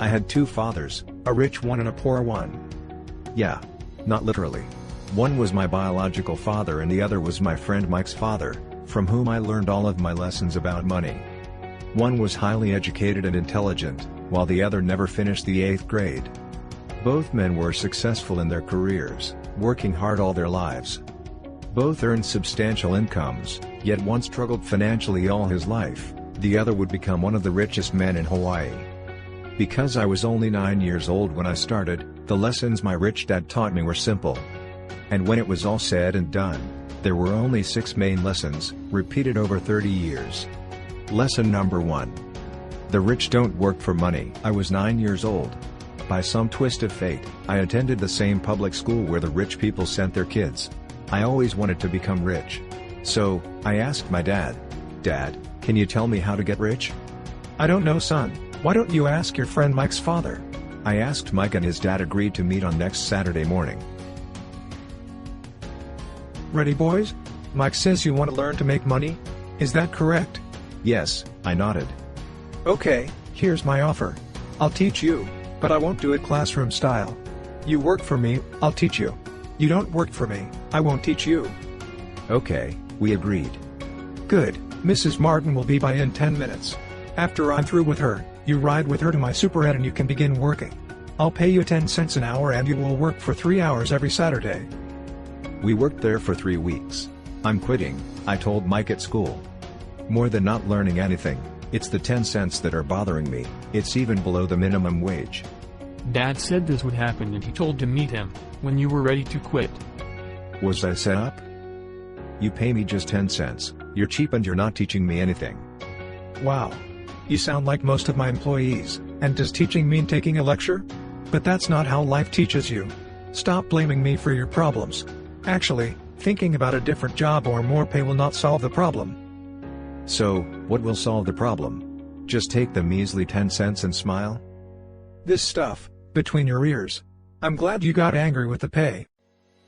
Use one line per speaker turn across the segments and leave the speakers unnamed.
I had two fathers, a rich one and a poor one. Yeah. Not literally. One was my biological father and the other was my friend Mike's father, from whom I learned all of my lessons about money. One was highly educated and intelligent, while the other never finished the 8th grade. Both men were successful in their careers, working hard all their lives. Both earned substantial incomes, yet one struggled financially all his life. The other would become one of the richest men in Hawaii. Because I was only 9 years old when I started, the lessons my rich dad taught me were simple. And when it was all said and done, there were only 6 main lessons, repeated over 30 years. Lesson number 1. The rich don't work for money. I was 9 years old. By some twist of fate, I attended the same public school where the rich people sent their kids. I always wanted to become rich. So, I asked my dad, "Dad, can you tell me how to get rich?" "I don't know, son. Why don't you ask your friend Mike's father?" I asked Mike and his dad agreed to meet on next Saturday morning.
Ready, boys? Mike says you want to learn to make money? Is that correct?
Yes, I nodded.
Okay, here's my offer. I'll teach you, but I won't do it classroom style. You work for me, I'll teach you. You don't work for me, I won't teach you.
Okay, we agreed.
Good, Mrs. Martin will be by in 10 minutes. After I'm through with her, you ride with her to my superette and you can begin working. I'll pay you 10 cents an hour and you will work for 3 hours every Saturday.
We worked there for 3 weeks. I'm quitting, I told Mike at school. More than not learning anything, it's the 10 cents that are bothering me. It's even below the minimum wage.
Dad said this would happen and he told to meet him when you were ready to quit.
Was I set up? You pay me just 10 cents, you're cheap and you're not teaching me anything.
Wow. You sound like most of my employees, and does teaching mean taking a lecture? But that's not how life teaches you. Stop blaming me for your problems. Actually, thinking about a different job or more pay will not solve the problem.
So, what will solve the problem? Just take the measly 10 cents and smile?
This stuff, between your ears. I'm glad you got angry with the pay.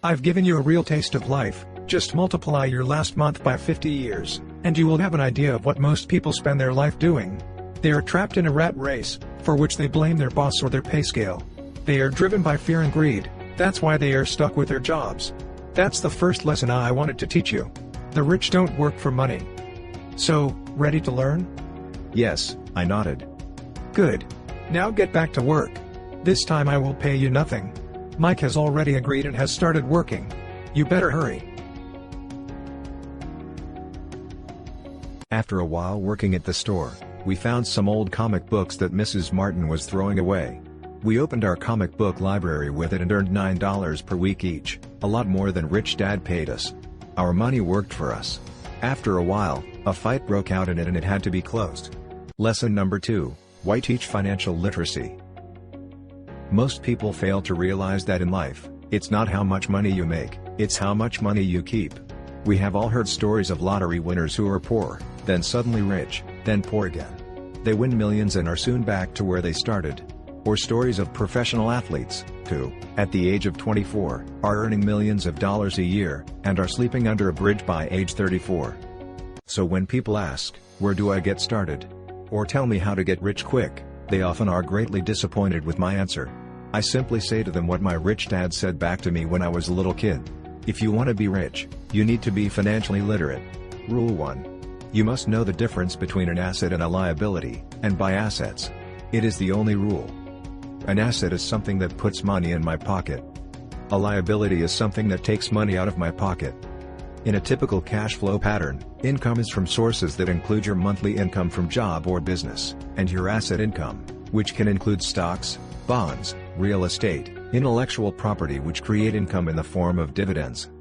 I've given you a real taste of life, just multiply your last month by 50 years, and you will have an idea of what most people spend their life doing. They are trapped in a rat race, for which they blame their boss or their pay scale. They are driven by fear and greed, that's why they are stuck with their jobs. That's the first lesson I wanted to teach you. The rich don't work for money. So, ready to learn?
Yes, I nodded.
Good. Now get back to work. This time I will pay you nothing. Mike has already agreed and has started working. You better hurry.
After a while working at the store, we found some old comic books that Mrs. Martin was throwing away. We opened our comic book library with it and earned $9 per week each, a lot more than Rich Dad paid us. Our money worked for us. After a while, a fight broke out in it and it had to be closed. Lesson number 2, why teach financial literacy? Most people fail to realize that in life, it's not how much money you make, it's how much money you keep. We have all heard stories of lottery winners who are poor, then suddenly rich, then poor again. They win millions and are soon back to where they started. Or stories of professional athletes, who, at the age of 24, are earning millions of dollars a year, and are sleeping under a bridge by age 34. So when people ask, where do I get started? Or tell me how to get rich quick, they often are greatly disappointed with my answer. I simply say to them what my rich dad said back to me when I was a little kid. If you want to be rich, you need to be financially literate. Rule 1. You must know the difference between an asset and a liability, and buy assets. It is the only rule. An asset is something that puts money in my pocket. A liability is something that takes money out of my pocket. In a typical cash flow pattern, income is from sources that include your monthly income from job or business, and your asset income, which can include stocks, bonds, real estate, intellectual property which create income in the form of dividends.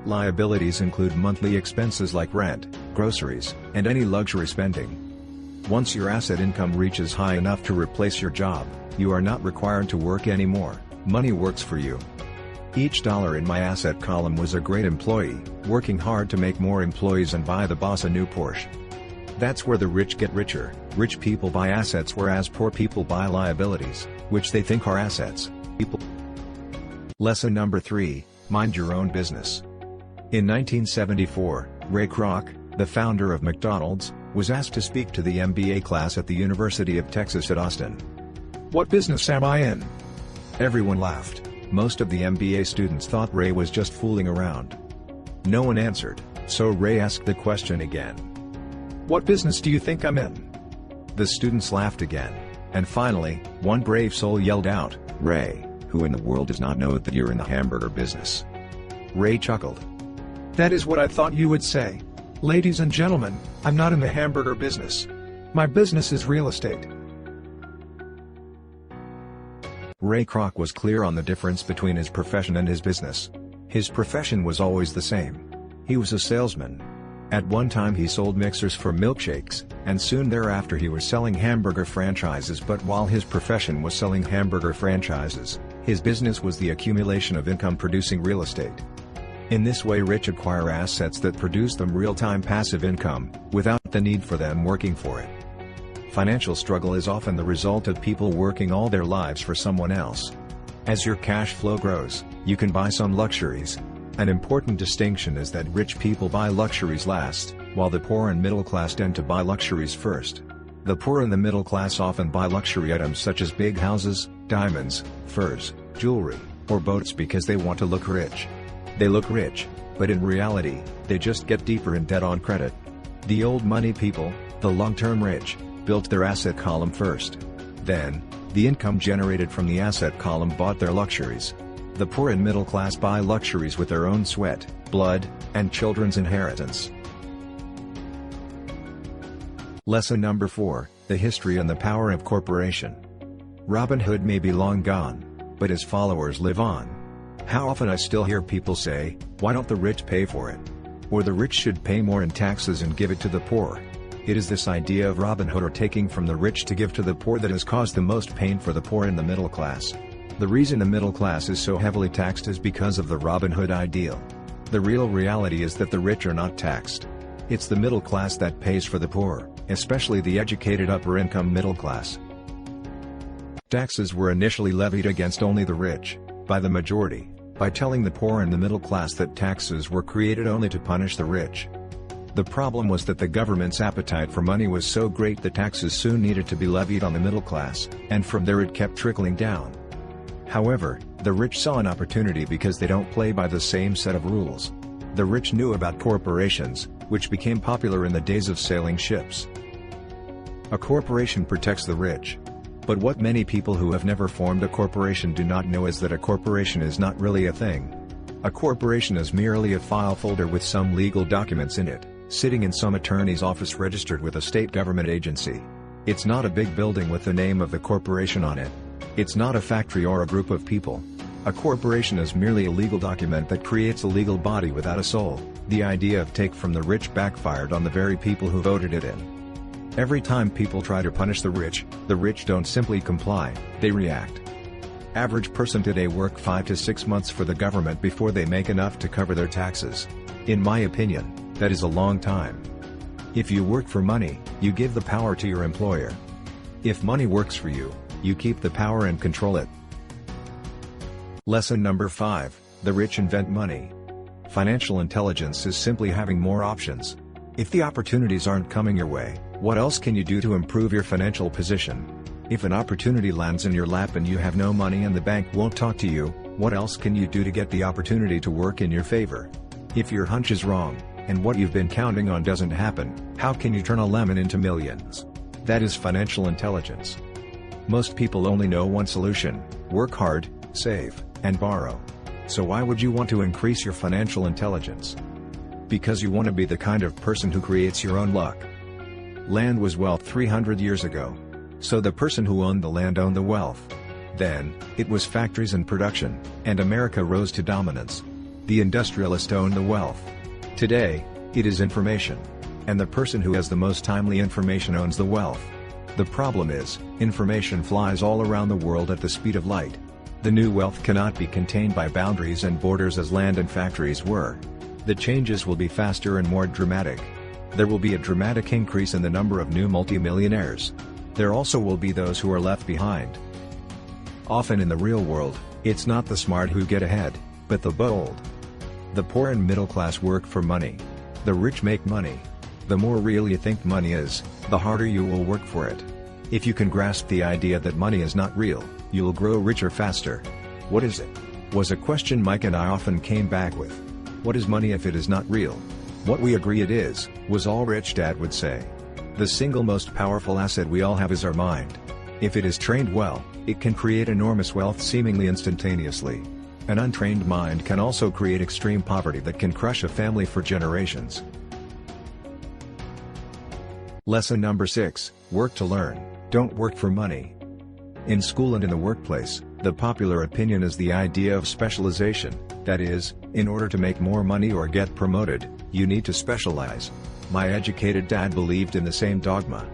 Liabilities include monthly expenses like rent, groceries, and any luxury spending. Once your asset income reaches high enough to replace your job, you are not required to work anymore, money works for you. Each dollar in my asset column was a great employee, working hard to make more employees and buy the boss a new Porsche. That's where the rich get richer. Rich people buy assets whereas poor people buy liabilities, which they think are assets. Lesson number 3, mind your own business. In 1974, Ray Kroc, the founder of McDonald's, was asked to speak to the MBA class at the University of Texas at Austin.
What business am I in?
Everyone laughed. Most of the MBA students thought Ray was just fooling around. No one answered, so Ray asked the question again.
What business do you think I'm in?
The students laughed again, and finally, one brave soul yelled out, "Ray, who in the world does not know that you're in the hamburger business?" Ray chuckled.
That is what I thought you would say. Ladies and gentlemen, I'm not in the hamburger business. My business is real estate.
Ray Kroc was clear on the difference between his profession and his business. His profession was always the same. He was a salesman. At one time he sold mixers for milkshakes, and soon thereafter he was selling hamburger franchises. But while his profession was selling hamburger franchises, his business was the accumulation of income-producing real estate. In this way, rich acquire assets that produce them real-time passive income, without the need for them working for it. Financial struggle is often the result of people working all their lives for someone else. As your cash flow grows, you can buy some luxuries. An important distinction is that rich people buy luxuries last, while the poor and middle class tend to buy luxuries first. The poor and the middle class often buy luxury items such as big houses, diamonds, furs, jewelry, or boats because they want to look rich. They look rich, but in reality, they just get deeper in debt on credit. The old money people, the long-term rich, built their asset column first. Then, the income generated from the asset column bought their luxuries. The poor and middle class buy luxuries with their own sweat, blood, and children's inheritance. Lesson number 4, the history and the power of corporation. Robin Hood may be long gone, but his followers live on. How often I still hear people say, "Why don't the rich pay for it?" Or "The rich should pay more in taxes and give it to the poor." It is this idea of Robin Hood, or taking from the rich to give to the poor, that has caused the most pain for the poor and the middle class. The reason the middle class is so heavily taxed is because of the Robin Hood ideal. The real reality is that the rich are not taxed. It's the middle class that pays for the poor, especially the educated upper-income middle class. Taxes were initially levied against only the rich, by the majority, by telling the poor and the middle class that taxes were created only to punish the rich. The problem was that the government's appetite for money was so great that taxes soon needed to be levied on the middle class, and from there it kept trickling down. However, the rich saw an opportunity because they don't play by the same set of rules. The rich knew about corporations, which became popular in the days of sailing ships. A corporation protects the rich. But what many people who have never formed a corporation do not know is that a corporation is not really a thing. A corporation is merely a file folder with some legal documents in it, sitting in some attorney's office registered with a state government agency. It's not a big building with the name of the corporation on it. It's not a factory or a group of people. A corporation is merely a legal document that creates a legal body without a soul. The idea of take from the rich backfired on the very people who voted it in. Every time people try to punish the rich don't simply comply, they react. Average person today work 5 to 6 months for the government before they make enough to cover their taxes. In my opinion, that is a long time. If you work for money, you give the power to your employer. If money works for you, you keep the power and control it. Lesson number 5, the rich invent money. Financial intelligence is simply having more options. If the opportunities aren't coming your way, what else can you do to improve your financial position? If an opportunity lands in your lap and you have no money and the bank won't talk to you, what else can you do to get the opportunity to work in your favor? If your hunch is wrong, and what you've been counting on doesn't happen, how can you turn a lemon into millions? That is financial intelligence. Most people only know one solution: work hard, save, and borrow. So why would you want to increase your financial intelligence? Because you want to be the kind of person who creates your own luck. Land was wealth 300 years ago. So the person who owned the land owned the wealth. Then, it was factories and production, and America rose to dominance. The industrialist owned the wealth. Today, it is information. And the person who has the most timely information owns the wealth. The problem is, information flies all around the world at the speed of light. The new wealth cannot be contained by boundaries and borders as land and factories were. The changes will be faster and more dramatic. There will be a dramatic increase in the number of new multimillionaires. There also will be those who are left behind. Often in the real world, it's not the smart who get ahead, but the bold. The poor and middle class work for money. The rich make money. The more real you think money is, the harder you will work for it. If you can grasp the idea that money is not real, you'll grow richer faster. What is it? Was a question Mike and I often came back with. What is money if it is not real? What we agree it is, was all Rich Dad would say. The single most powerful asset we all have is our mind. If it is trained well, it can create enormous wealth seemingly instantaneously. An untrained mind can also create extreme poverty that can crush a family for generations. Lesson number 6, work to learn, don't work for money. In school and in the workplace, the popular opinion is the idea of specialization, that is, in order to make more money or get promoted, you need to specialize. My educated dad believed in the same dogma.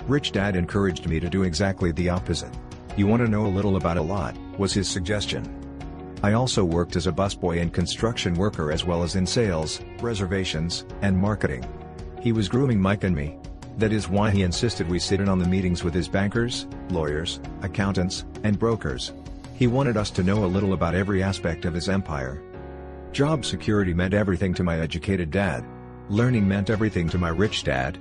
Rich Dad encouraged me to do exactly the opposite. You want to know a little about a lot, was his suggestion. I also worked as a busboy and construction worker as well as in sales, reservations, and marketing. He was grooming Mike and me. That is why he insisted we sit in on the meetings with his bankers, lawyers, accountants, and brokers. He wanted us to know a little about every aspect of his empire. Job security meant everything to my educated dad. Learning meant everything to my rich dad.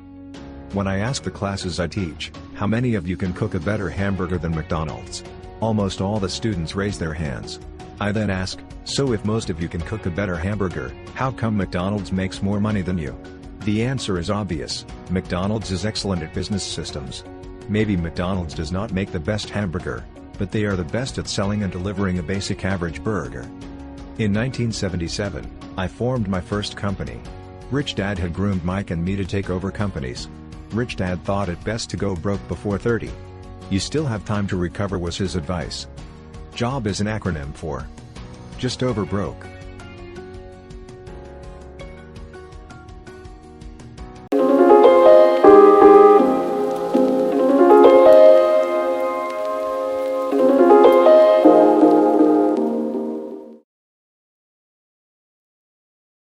When I ask the classes I teach, how many of you can cook a better hamburger than McDonald's? Almost all the students raise their hands. I then ask, so if most of you can cook a better hamburger, how come McDonald's makes more money than you? The answer is obvious, McDonald's is excellent at business systems. Maybe McDonald's does not make the best hamburger, but they are the best at selling and delivering a basic average burger. In 1977, I formed my first company. Rich Dad had groomed Mike and me to take over companies. Rich Dad thought it best to go broke before 30. You still have time to recover was his advice. JOB is an acronym for Just Over Broke.